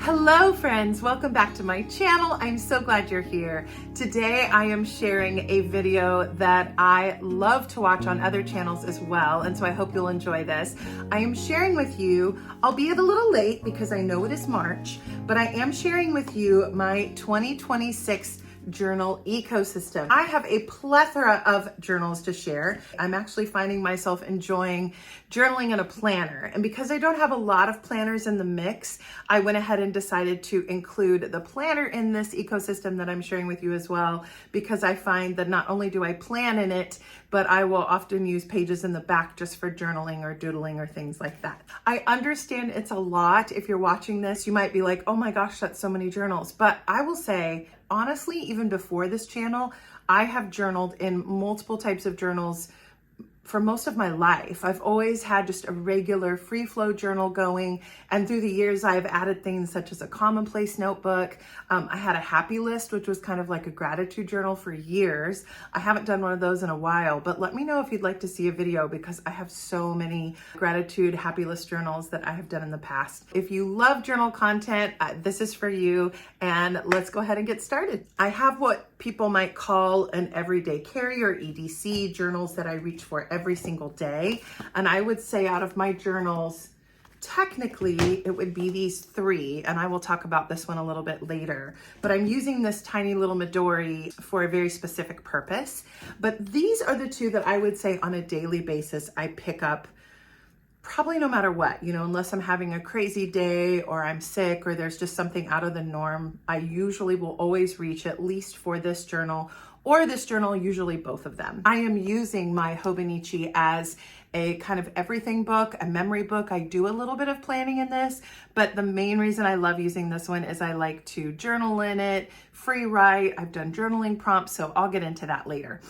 Hello friends, welcome back to my channel. I'm so glad you're here. Today I am sharing a video that I love to watch on other channels as well, and so I hope you'll enjoy this. I am sharing with you, albeit a little late because I know it is March, but I am sharing with you my 2026 journal ecosystem. I have a plethora of journals to share. I'm actually finding myself enjoying journaling in a planner. And because I don't have a lot of planners in the mix, I went ahead and decided to include the planner in this ecosystem that I'm sharing with you as well, because I find that not only do I plan in it, but I will often use pages in the back just for journaling or doodling or things like that. I understand it's a lot. If you're watching this, you might be like, oh my gosh, that's so many journals. But I will say, honestly, even before this channel, I have journaled in multiple types of journals for most of my life. I've always had just a regular free flow journal going. And through the years, I've added things such as a commonplace notebook. I had a happy list, which was kind of like a gratitude journal for years. I haven't done one of those in a while, but let me know if you'd like to see a video because I have so many gratitude happy list journals that I have done in the past. If you love journal content, this is for you. And let's go ahead and get started. I have what people might call an everyday carry or EDC, journals that I reach for every single day. And I would say out of my journals, technically it would be these three, and I will talk about this one a little bit later, but I'm using this tiny little Midori for a very specific purpose. But these are the two that I would say on a daily basis I pick up probably no matter what, unless I'm having a crazy day or I'm sick or there's just something out of the norm. I usually will always reach at least for this journal or this journal, usually both of them. I am using my Hobonichi as a kind of everything book, a memory book. I do a little bit of planning in this, but the main reason I love using this one is I like to journal in it, free write. I've done journaling prompts, so I'll get into that later.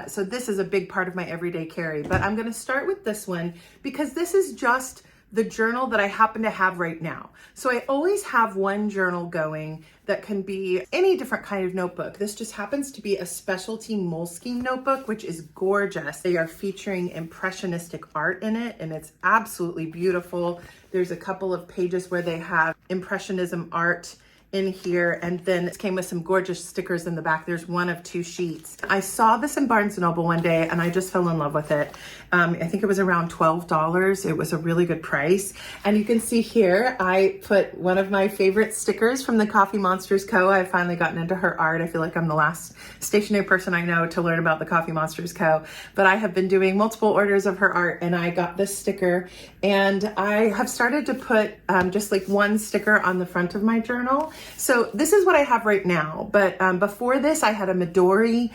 So this is a big part of my everyday carry, but I'm gonna start with this one because this is just the journal that I happen to have right now. So I always have one journal going that can be any different kind of notebook. This just happens to be a specialty Moleskine notebook, which is gorgeous. They are featuring impressionistic art in it, and it's absolutely beautiful. There's a couple of pages where they have impressionism art in here, and then it came with some gorgeous stickers in the back. There's one of two sheets. I saw this in Barnes & Noble one day and I just fell in love with it. I think it was around $12. It was a really good price. And you can see here, I put one of my favorite stickers from the Coffee Monsters Co. I've finally gotten into her art. I feel like I'm the last stationery person I know to learn about the Coffee Monsters Co. But I have been doing multiple orders of her art and I got this sticker, and I have started to put just like one sticker on the front of my journal. So this is what I have right now, but before this I had a Midori.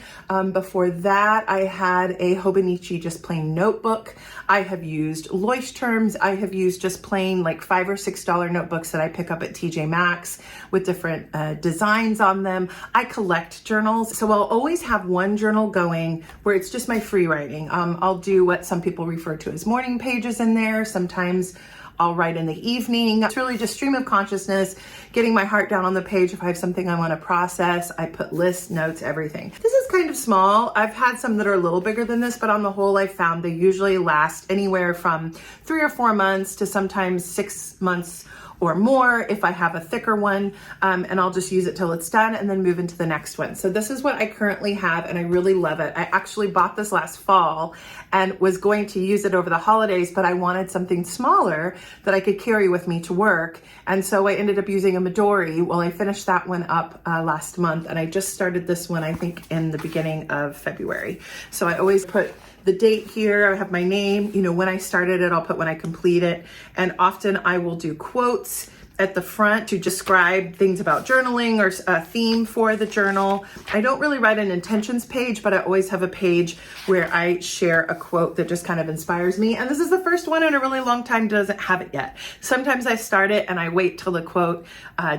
Before that I had a Hobonichi just plain notebook. I have used Leuchtturms. I have used just plain like $5 or $6 notebooks that I pick up at TJ Maxx with different designs on them. I collect journals, so I'll always have one journal going where it's just my free writing. I'll do what some people refer to as morning pages in there. Sometimes I'll write in the evening. It's really just stream of consciousness, getting my heart down on the page. If I have something I want to process, I put lists, notes, everything. This is kind of small. I've had some that are a little bigger than this, but on the whole, I've found they usually last anywhere from 3 or 4 months to sometimes 6 months or more if I have a thicker one, and I'll just use it till it's done and then move into the next one. So this is what I currently have, and I really love it. I actually bought this last fall and was going to use it over the holidays, but I wanted something smaller that I could carry with me to work. And so I ended up using a Midori. Well, I finished that one up last month, and I just started this one, I think, in the beginning of February. So I always put the date here. I have my name, when I started it, I'll put when I complete it. And often I will do quotes at the front to describe things about journaling or a theme for the journal. I don't really write an intentions page, but I always have a page where I share a quote that just kind of inspires me. And this is the first one in a really long time doesn't have it yet. Sometimes I start it and I wait till the quote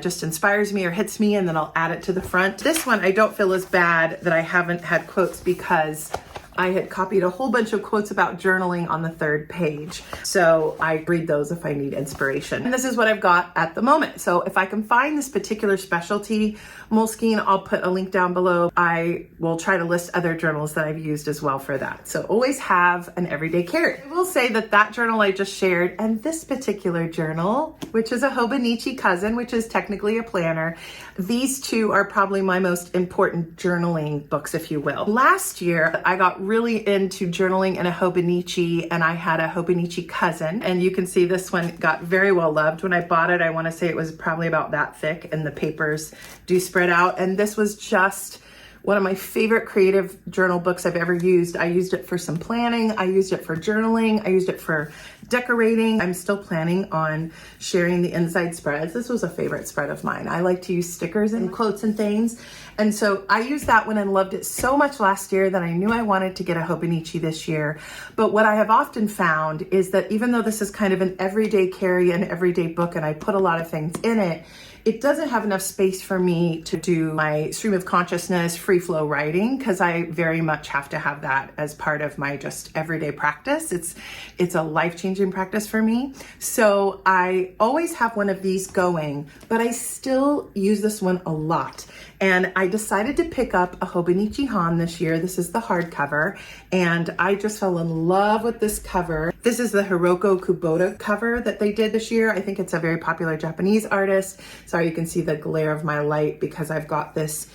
just inspires me or hits me, and then I'll add it to the front. This one, I don't feel as bad that I haven't had quotes because I had copied a whole bunch of quotes about journaling on the 3rd page. So I read those if I need inspiration. And this is what I've got at the moment. So if I can find this particular specialty Moleskine, I'll put a link down below. I will try to list other journals that I've used as well for that. So always have an everyday carry. I will say that that journal I just shared and this particular journal, which is a Hobonichi cousin, which is technically a planner, these two are probably my most important journaling books, if you will. Last year, I got really into journaling in a Hobonichi, and I had a Hobonichi cousin, and you can see this one got very well loved. When I bought it, I want to say it was probably about that thick, and the papers do spread out, and this was just one of my favorite creative journal books I've ever used. I used it for some planning. I used it for journaling. I used it for decorating. I'm still planning on sharing the inside spreads. This was a favorite spread of mine. I like to use stickers and quotes and things. And so I used that one and loved it so much last year that I knew I wanted to get a Hobonichi this year. But what I have often found is that even though this is kind of an everyday carry, an everyday book, and I put a lot of things in it, it doesn't have enough space for me to do my stream of consciousness, free flow writing, because I very much have to have that as part of my just everyday practice. It's a life-changing practice for me. So I always have one of these going, but I still use this one a lot. And I decided to pick up a Hobonichi Han this year. This is the hardcover, and I just fell in love with this cover. This is the Hiroko Kubota cover that they did this year. I think it's a very popular Japanese artist. Sorry, you can see the glare of my light because I've got this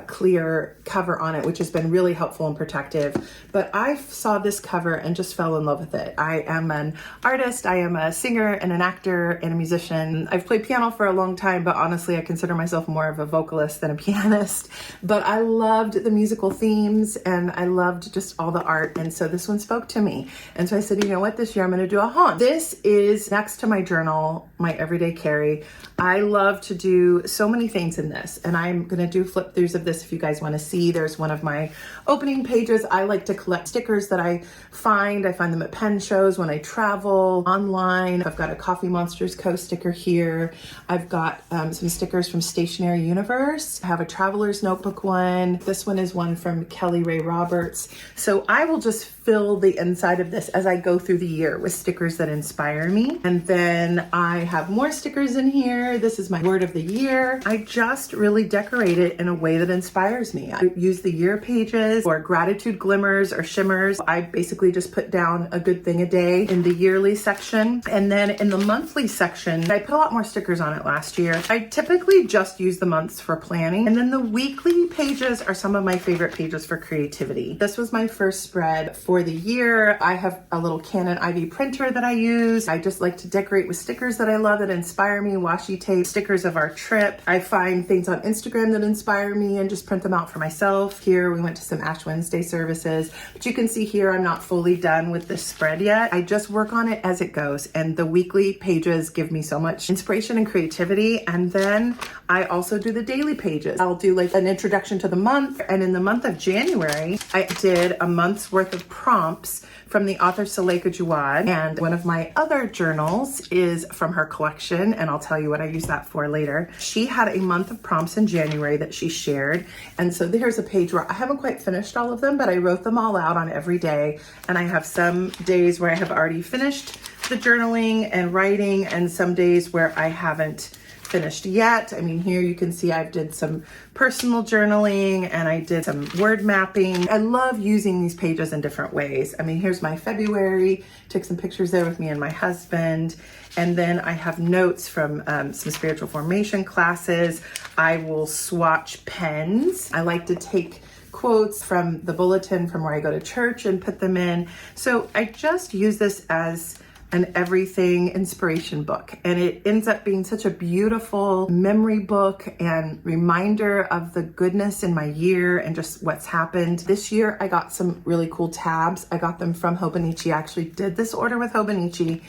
clear cover on it, which has been really helpful and protective. But I saw this cover and just fell in love with it. I am an artist, I am a singer and an actor and a musician. I've played piano for a long time, but honestly, I consider myself more of a vocalist than a pianist. But I loved the musical themes and I loved just all the art. And so this one spoke to me. And so I said, you know what, this year I'm gonna do a Han. This is next to my journal, my everyday carry. I love to do so many things in this, and I'm gonna do flip throughs of this if you guys want to see. There's one of my opening pages. I like to collect stickers that I find them at pen shows when I travel online. I've got a Coffee Monsters Co sticker here. I've got some stickers from Stationery Universe. I have a Traveler's Notebook one. This one is one from Kelly Ray Roberts. So I will just fill the inside of this as I go through the year with stickers that inspire me. And then I have more stickers in here. This is my word of the year. I just really decorate it in a way that inspires me. I use the year pages or gratitude glimmers or shimmers. I basically just put down a good thing a day in the yearly section. And then in the monthly section, I put a lot more stickers on it last year. I typically just use the months for planning. And then the weekly pages are some of my favorite pages for creativity. This was my first spread for the year. I have a little Canon IV printer that I use. I just like to decorate with stickers that I love that inspire me, washi tape, stickers of our trip. I find things on Instagram that inspire me and just print them out for myself. Here we went to some Ash Wednesday services, but you can see here I'm not fully done with this spread yet. I just work on it as it goes, and the weekly pages give me so much inspiration and creativity. And then I also do the daily pages. I'll do like an introduction to the month, and in the month of January I did a month's worth of prompts from the author Suleika Jawad, and one of my other journals is from her collection, and I'll tell you what I use that for later. She had a month of prompts in January that she shared, and so there's a page where I haven't quite finished all of them, but I wrote them all out on every day, and I have some days where I have already finished the journaling and writing, and some days where I haven't finished yet. I mean, here you can see I've did some personal journaling and I did some word mapping. I love using these pages in different ways. I mean, here's my February, took some pictures there with me and my husband. And then I have notes from some spiritual formation classes. I will swatch pens. I like to take quotes from the bulletin from where I go to church and put them in. So I just use this as an everything inspiration book, and it ends up being such a beautiful memory book and reminder of the goodness in my year and just what's happened. This year I got some really cool tabs. I got them from Hobonichi. I actually did this order with Hobonichi.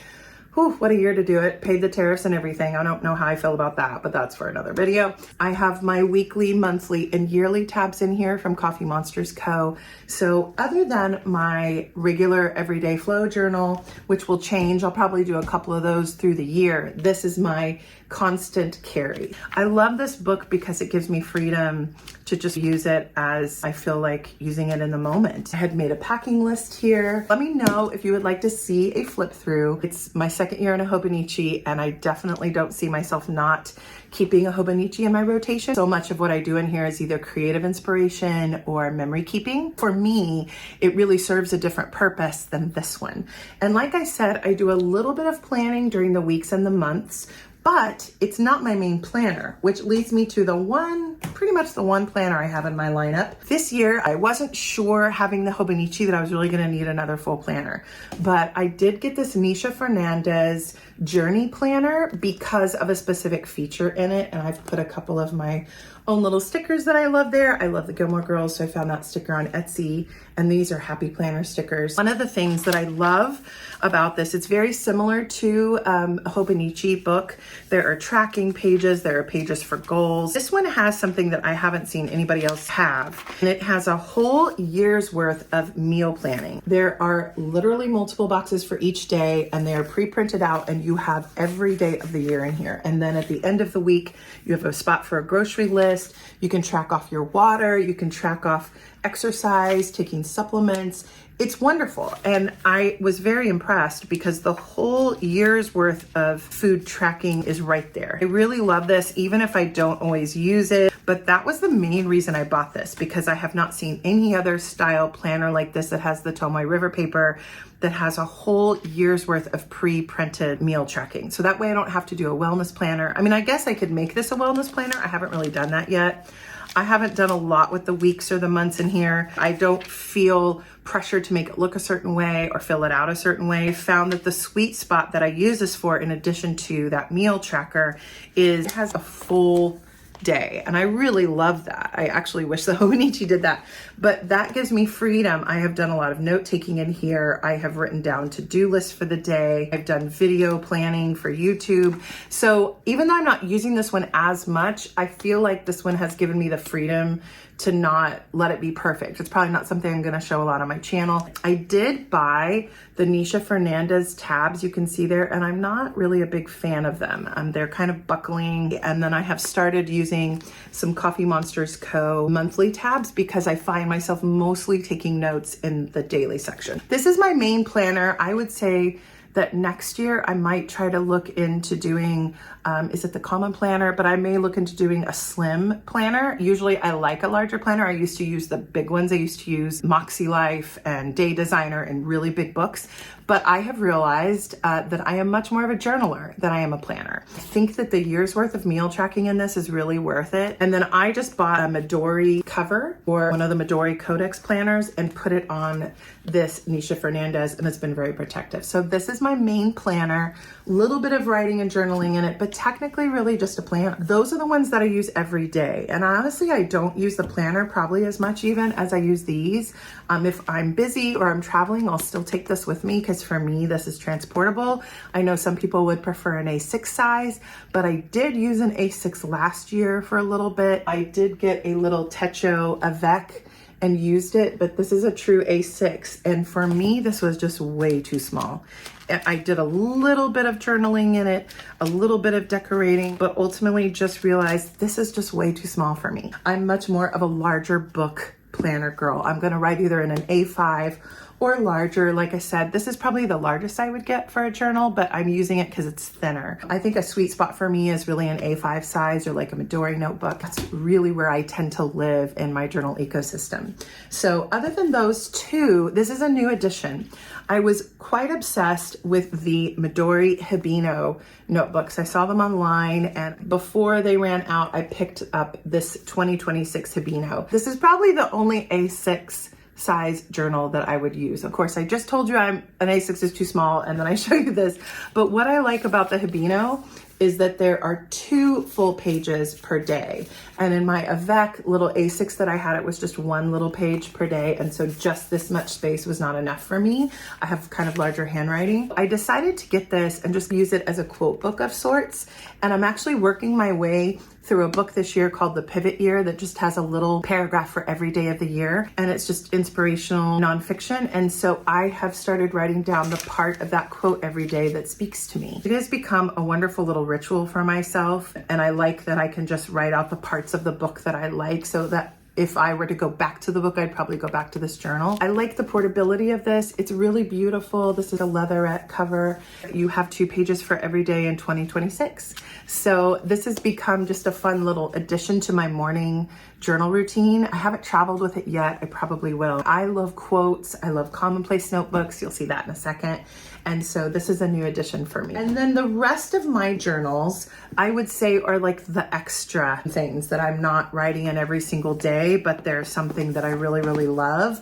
Whew, what a year to do it. Paid the tariffs and everything. I don't know how I feel about that, but that's for another video. I have my weekly, monthly, and yearly tabs in here from Coffee Monsters Co. So other than my regular everyday flow journal, which will change, I'll probably do a couple of those through the year. This is my constant carry. I love this book because it gives me freedom to just use it as I feel like using it in the moment. I had made a packing list here. Let me know if you would like to see a flip through. It's my second year in a Hobonichi, and I definitely don't see myself not keeping a Hobonichi in my rotation. So much of what I do in here is either creative inspiration or memory keeping. For me, it really serves a different purpose than this one. And like I said, I do a little bit of planning during the weeks and the months, but it's not my main planner, which leads me to pretty much the one planner I have in my lineup. This year, I wasn't sure having the Hobonichi that I was really gonna need another full planner, but I did get this Nisha Fernandez Journey Planner because of a specific feature in it, and I've put a couple of my own little stickers that I love there. I love the Gilmore Girls, so I found that sticker on Etsy, and these are Happy Planner stickers. One of the things that I love about this, it's very similar to a Hobonichi book. There are tracking pages, there are pages for goals. This one has something that I haven't seen anybody else have, and it has a whole year's worth of meal planning. There are literally multiple boxes for each day, and they are pre-printed out, and you have every day of the year in here. And then at the end of the week, you have a spot for a grocery list. You can track off your water, you can track off exercise, taking supplements. It's wonderful. And I was very impressed because the whole year's worth of food tracking is right there. I really love this, even if I don't always use it. But that was the main reason I bought this, because I have not seen any other style planner like this that has the Tomoe River paper that has a whole year's worth of pre-printed meal tracking. So that way I don't have to do a wellness planner. I mean, I guess I could make this a wellness planner. I haven't really done that yet. I haven't done a lot with the weeks or the months in here. I don't feel pressure to make it look a certain way or fill it out a certain way. Found that the sweet spot that I use this for, in addition to that meal tracker, is it has a full day. And I really love that. I actually wish the Hobonichi did that, but that gives me freedom. I have done a lot of note taking in here. I have written down to-do lists for the day. I've done video planning for YouTube. So even though I'm not using this one as much, I feel like this one has given me the freedom to not let it be perfect. It's probably not something I'm gonna show a lot on my channel. I did buy the Nisha Fernandez tabs, you can see there, and I'm not really a big fan of them. They're kind of buckling, and then I have started using some Coffee Monsters Co. monthly tabs because I find myself mostly taking notes in the daily section. This is my main planner. I would say that next year I might try to look into doing, is it the common planner? But I may look into doing a slim planner. Usually I like a larger planner. I used to use the big ones. I used to use Moxie Life and Day Designer and really big books. But I have realized that I am much more of a journaler than I am a planner. I think that the year's worth of meal tracking in this is really worth it. And then I just bought a Midori cover or one of the Midori Codex planners and put it on this Nisha Fernandez, and it's been very protective. So this is my main planner, little bit of writing and journaling in it, but technically really just a planner. Those are the ones that I use every day. And honestly, I don't use the planner probably as much even as I use these. If I'm busy or I'm traveling, I'll still take this with me because for me, this is transportable. I know some people would prefer an A6 size, but I did use an A6 last year for a little bit. I did get a little Techo Avec and used it, but this is a true A6. And for me, this was just way too small. I did a little bit of journaling in it, a little bit of decorating, but ultimately just realized this is just way too small for me. I'm much more of a larger book planner girl. I'm gonna write either in an A5 or larger. Like I said, this is probably the largest I would get for a journal, but I'm using it because it's thinner. I think a sweet spot for me is really an A5 size or like a Midori notebook. That's really where I tend to live in my journal ecosystem. So other than those two, this is a new addition. I was quite obsessed with the Midori Hibino notebooks. I saw them online, and before they ran out, I picked up this 2026 Hibino. This is probably the only A6 size journal that I would use. Of course, I just told you an A6 is too small, and then I show you this. But what I like about the Hibino is that there are 2 full pages per day. And in my Avec little A6 that I had, it was just 1 little page per day. And so just this much space was not enough for me. I have kind of larger handwriting. I decided to get this and just use it as a quote book of sorts. And I'm actually working my way through a book this year called The Pivot Year that just has a little paragraph for every day of the year. And it's just inspirational nonfiction. And so I have started writing down the part of that quote every day that speaks to me. It has become a wonderful little ritual for myself. And I like that I can just write out the parts of the book that I like, so that if I were to go back to the book, I'd probably go back to this journal. I like the portability of this. It's really beautiful. This is a leatherette cover. You have 2 pages for every day in 2026. So this has become just a fun little addition to my morning journal routine. I haven't traveled with it yet. I probably will. I love quotes. I love commonplace notebooks. You'll see that in a second. And so this is a new addition for me. And then the rest of my journals, I would say, are like the extra things that I'm not writing in every single day, but they're something that I really, really love.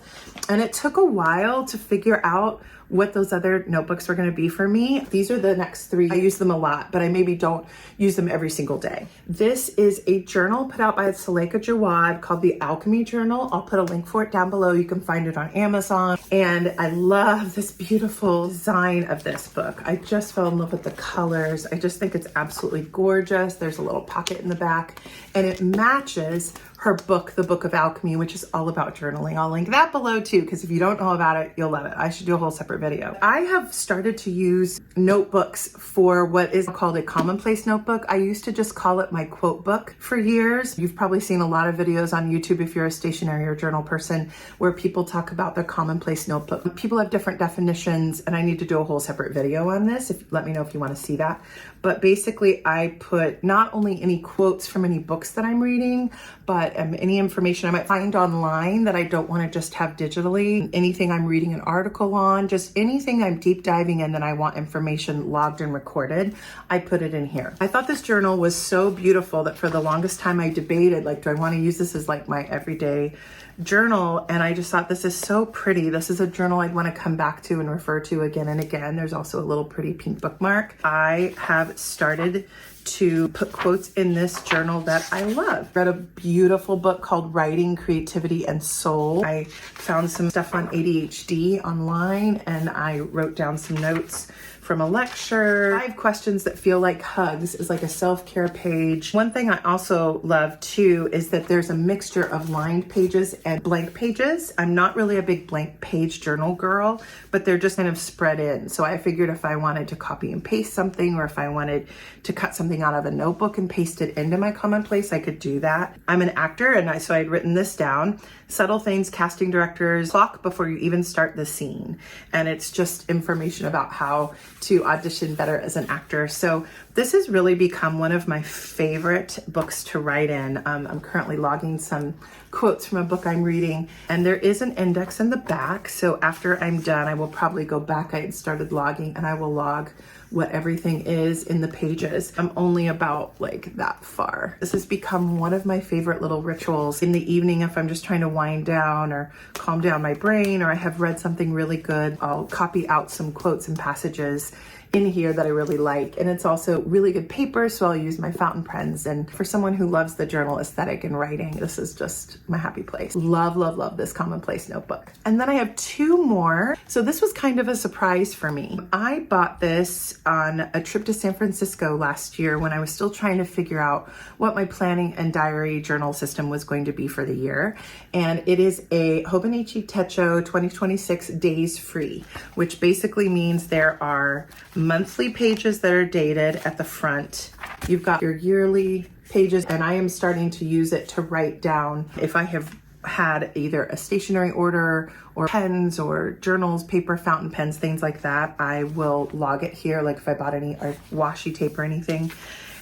And it took a while to figure out what those other notebooks were going to be for me. These are the next 3. I use them a lot, but I maybe don't use them every single day. This is a journal put out by Suleika Jawad called the Alchemy Journal. I'll put a link for it down below. You can find it on Amazon. And I love this beautiful design of this book. I just fell in love with the colors. I just think it's absolutely gorgeous. There's a little pocket in the back, and it matches her book, The Book of Alchemy, which is all about journaling. I'll link that below too, because if you don't know about it, you'll love it. I should do a whole separate video. I have started to use notebooks for what is called a commonplace notebook. I used to just call it my quote book for years. You've probably seen a lot of videos on YouTube if you're a stationery or journal person where people talk about their commonplace notebook. People have different definitions, and I need to do a whole separate video on this. Let me know if you want to see that. But basically, I put not only any quotes from any books that I'm reading, but any information I might find online that I don't want to just have digitally, anything I'm reading an article on, just anything I'm deep diving in that I want information logged and recorded, I put it in here. I thought this journal was so beautiful that for the longest time I debated, like, do I want to use this as like my everyday journal? And I just thought, this is so pretty. This is a journal I'd want to come back to and refer to again and again. There's also a little pretty pink bookmark. I have started to put quotes in this journal that I love. Read a beautiful book called Writing, Creativity, and Soul. I found some stuff on ADHD online, and I wrote down some notes from a lecture. 5 questions that feel like hugs is like a self-care page. One thing I also love too is that there's a mixture of lined pages and blank pages. I'm not really a big blank page journal girl, but they're just kind of spread in. So I figured if I wanted to copy and paste something, or if I wanted to cut something out of a notebook and paste it into my commonplace, I could do that. I'm an actor, and so I'd written this down. Subtle things casting directors clock before you even start the scene. And it's just information about how to audition better as an actor. So this has really become one of my favorite books to write in. I'm currently logging some quotes from a book I'm reading, and there is an index in the back. So after I'm done, I will probably go back. I had started logging, and I will log what everything is in the pages. I'm only about like that far. This has become one of my favorite little rituals in the evening. If I'm just trying to wind down or calm down my brain, or I have read something really good, I'll copy out some quotes and passages in here that I really like. And it's also really good paper, so I'll use my fountain pens. And for someone who loves the journal aesthetic and writing, this is just my happy place. Love, love, love this commonplace notebook. And then I have 2 more. So this was kind of a surprise for me. I bought this on a trip to San Francisco last year when I was still trying to figure out what my planning and diary journal system was going to be for the year. And it is a Hobonichi Techo 2026 Days Free, which basically means there are monthly pages that are dated at the front. You've got your yearly pages, and I am starting to use it to write down if I have had either a stationery order or pens or journals, paper, fountain pens, things like that. I will log it here, like if I bought any washi tape or anything.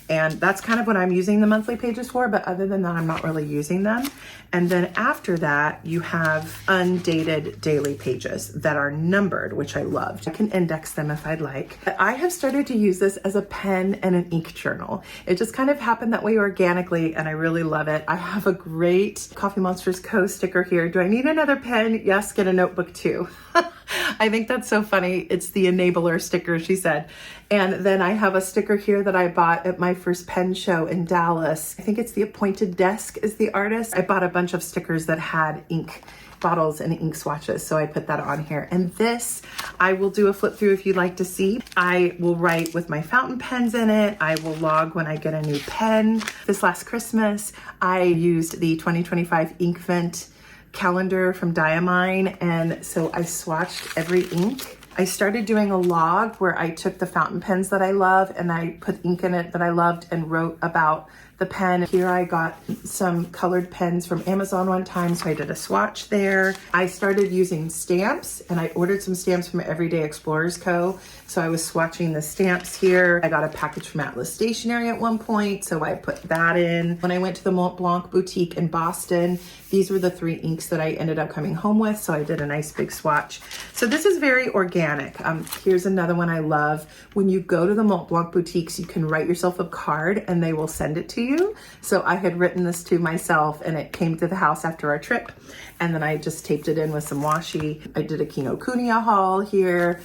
And that's kind of what I'm using the monthly pages for, but other than that, I'm not really using them. And then after that, you have undated daily pages that are numbered, which I loved. I can index them if I'd like. I have started to use this as a pen and an ink journal. It just kind of happened that way organically, and I really love it. I have a great Coffee Monsters Co. sticker here. Do I need another pen? Yes, get a notebook too. I think that's so funny. It's the enabler sticker, she said. And then I have a sticker here that I bought at my first pen show in Dallas. I think it's The Appointed Desk is the artist. I bought a bunch of stickers that had ink bottles and ink swatches. So I put that on here. And this, I will do a flip through if you'd like to see. I will write with my fountain pens in it. I will log when I get a new pen. This last Christmas, I used the 2025 Inkvent calendar from Diamine. And so I swatched every ink. I started doing a log where I took the fountain pens that I love and I put ink in it that I loved and wrote about the pen. Here I got some colored pens from Amazon one time, so I did a swatch there. I started using stamps and I ordered some stamps from Everyday Explorers Co. So I was swatching the stamps here. I got a package from Atlas Stationery at one point, so I put that in. When I went to the Mont Blanc boutique in Boston, these were the 3 inks that I ended up coming home with, so I did a nice big swatch. So this is very organic. Here's another one I love. When you go to the Mont Blanc boutiques, you can write yourself a card and they will send it to you. So I had written this to myself and it came to the house after our trip. And then I just taped it in with some washi. I did a Kinokuniya haul here.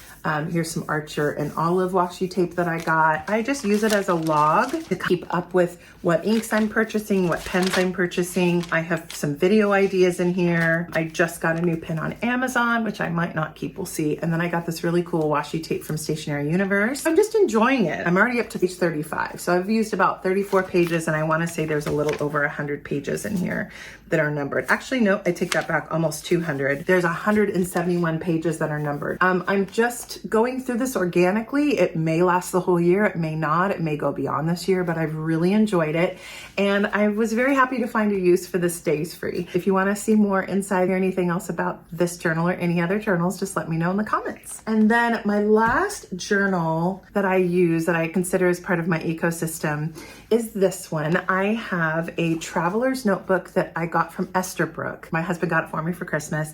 Here's some Archer and Olive washi tape that I got. I just use it as a log to keep up with what inks I'm purchasing, what pens I'm purchasing. I have some video ideas in here. I just got a new pen on Amazon, which I might not keep, we'll see. And then I got this really cool washi tape from Stationery Universe. I'm just enjoying it. I'm already up to page 35. So I've used about 34 pages and I wanna say there's a little over 100 pages in here that are numbered. Actually, no, I take that back, almost 200. There's 171 pages that are numbered. I'm just going through this organically. It may last the whole year, it may not, it may go beyond this year, but I've really enjoyed it. And I was very happy to find a use for this Days Free. If you wanna see more insight or anything else about this journal or any other journals, just let me know in the comments. And then my last journal that I use, that I consider as part of my ecosystem, is this one. I have a traveler's notebook that I got from Esterbrook. My husband got it for me for Christmas,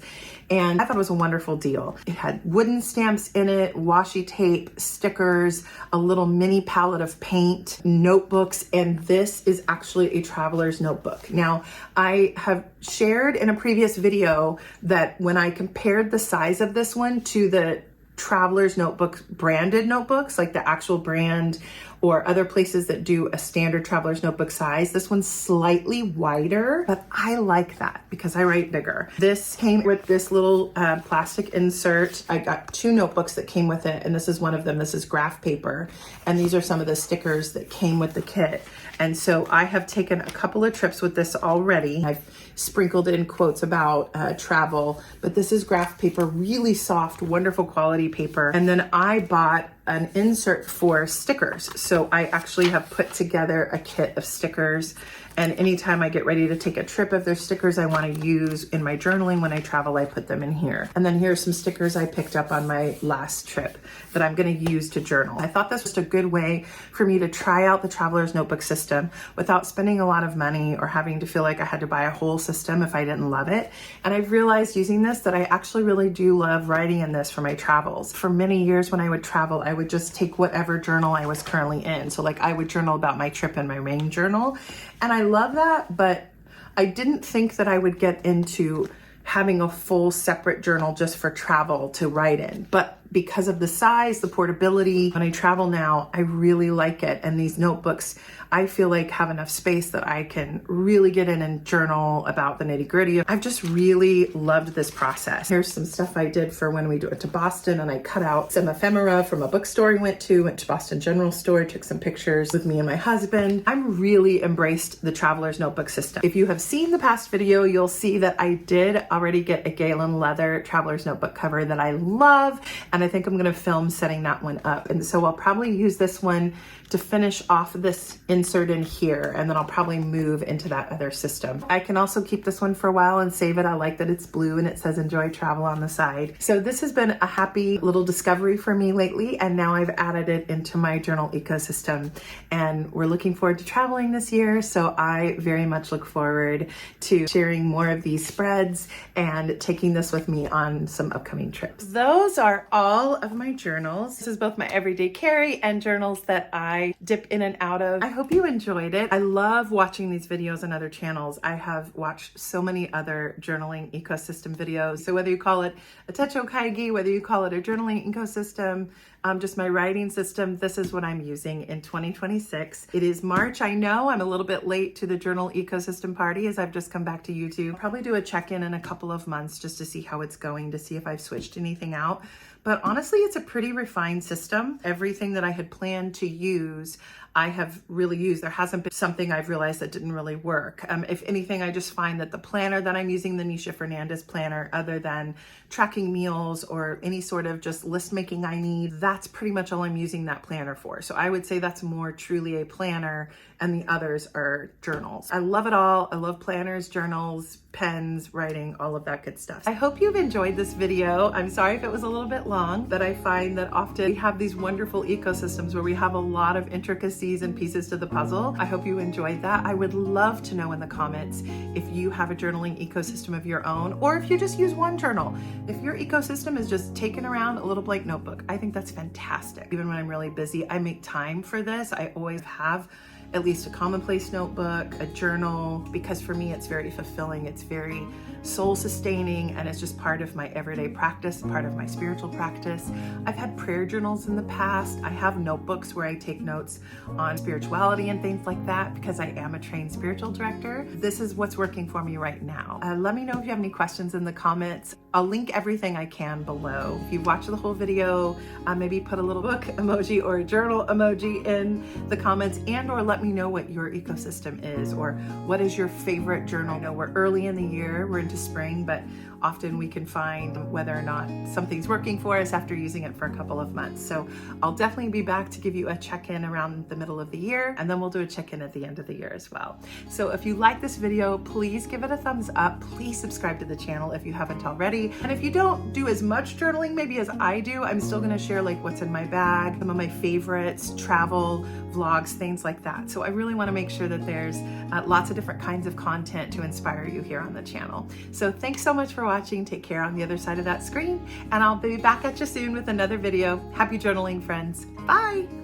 and I thought it was a wonderful deal. It had wooden stamps in it, washi tape, stickers, a little mini palette of paint, notebooks, and this is actually a traveler's notebook. Now, I have shared in a previous video that when I compared the size of this one to the traveler's notebook branded notebooks, like the actual brand or other places that do a standard traveler's notebook size, this one's slightly wider, but I like that because I write bigger. This came with this little plastic insert. I got 2 notebooks that came with it, and this is one of them. This is graph paper, and these are some of the stickers that came with the kit. And so I have taken a couple of trips with this already. I've sprinkled in quotes about travel, but this is graph paper, really soft, wonderful quality paper. And then I bought an insert for stickers. So I actually have put together a kit of stickers, and anytime I get ready to take a trip, if there's stickers I want to use in my journaling when I travel, I put them in here. And then here's some stickers I picked up on my last trip that I'm going to use to journal. I thought this was a good way for me to try out the traveler's notebook system without spending a lot of money or having to feel like I had to buy a whole system if I didn't love it. And I've realized using this that I actually really do love writing in this for my travels. For many years when I would travel, I would just take whatever journal I was currently in. So like I would journal about my trip in my main journal, and I love that, but I didn't think that I would get into having a full separate journal just for travel to write in. But because of the size, the portability, when I travel now, I really like it. And these notebooks, I feel like have enough space that I can really get in and journal about the nitty gritty. I've just really loved this process. Here's some stuff I did for when we went to Boston, and I cut out some ephemera from a bookstore we went to Boston General Store, took some pictures with me and my husband. I'm really embraced the traveler's notebook system. If you have seen the past video, you'll see that I did already get a Galen leather traveler's notebook cover that I love, and I think I'm gonna film setting that one up. And so I'll probably use this one to finish off this insert in here, and then I'll probably move into that other system. I can also keep this one for a while and save it. I like that it's blue and it says enjoy travel on the side. So this has been a happy little discovery for me lately, and now I've added it into my journal ecosystem, and we're looking forward to traveling this year. So I very much look forward to sharing more of these spreads and taking this with me on some upcoming trips. Those are all of my journals. This is both my everyday carry and journals that I dip in and out of. I hope you enjoyed it. I love watching these videos on other channels. I have watched so many other journaling ecosystem videos. So whether you call it a Techo Kaigi, whether you call it a journaling ecosystem, just my writing system. This is what I'm using in 2026. It is March. I know I'm a little bit late to the journal ecosystem party as I've just come back to YouTube. Probably do a check-in in a couple of months just to see how it's going, to see if I've switched anything out. But honestly, it's a pretty refined system. Everything that I had planned to use, I have really used. There hasn't been something I've realized that didn't really work. If anything, I just find that the planner that I'm using, the Nisha Fernandez planner, other than tracking meals or any sort of just list making I need, that's pretty much all I'm using that planner for. So I would say that's more truly a planner, and the others are journals. I love it all. I love planners, journals, pens, writing, all of that good stuff. I hope you've enjoyed this video. I'm sorry if it was a little bit long, but I find that often we have these wonderful ecosystems where we have a lot of intricacies and pieces to the puzzle. I hope you enjoyed that. I would love to know in the comments if you have a journaling ecosystem of your own, or if you just use one journal. If your ecosystem is just taking around a little blank notebook, I think that's fantastic. Even when I'm really busy, I make time for this. I always have at least a commonplace notebook, a journal, because for me it's very fulfilling, it's very soul sustaining, and it's just part of my everyday practice, part of my spiritual practice. I've had prayer journals in the past. I have notebooks where I take notes on spirituality and things like that because I am a trained spiritual director. This is what's working for me right now. Let me know if you have any questions in the comments. I'll link everything I can below. If you've watched the whole video, maybe put a little book emoji or a journal emoji in the comments, and or let me know what your ecosystem is, or what is your favorite journal. I know we're early in the year, we're into spring, but often we can find whether or not something's working for us after using it for a couple of months. So I'll definitely be back to give you a check-in around the middle of the year, and then we'll do a check-in at the end of the year as well. So if you like this video, please give it a thumbs up. Please subscribe to the channel if you haven't already. And if you don't do as much journaling maybe as I do, I'm still gonna share like what's in my bag, some of my favorites, travel, vlogs, things like that. So I really wanna make sure that there's lots of different kinds of content to inspire you here on the channel. So thanks so much for watching. Take care on the other side of that screen, and I'll be back at you soon with another video. Happy journaling, friends. Bye.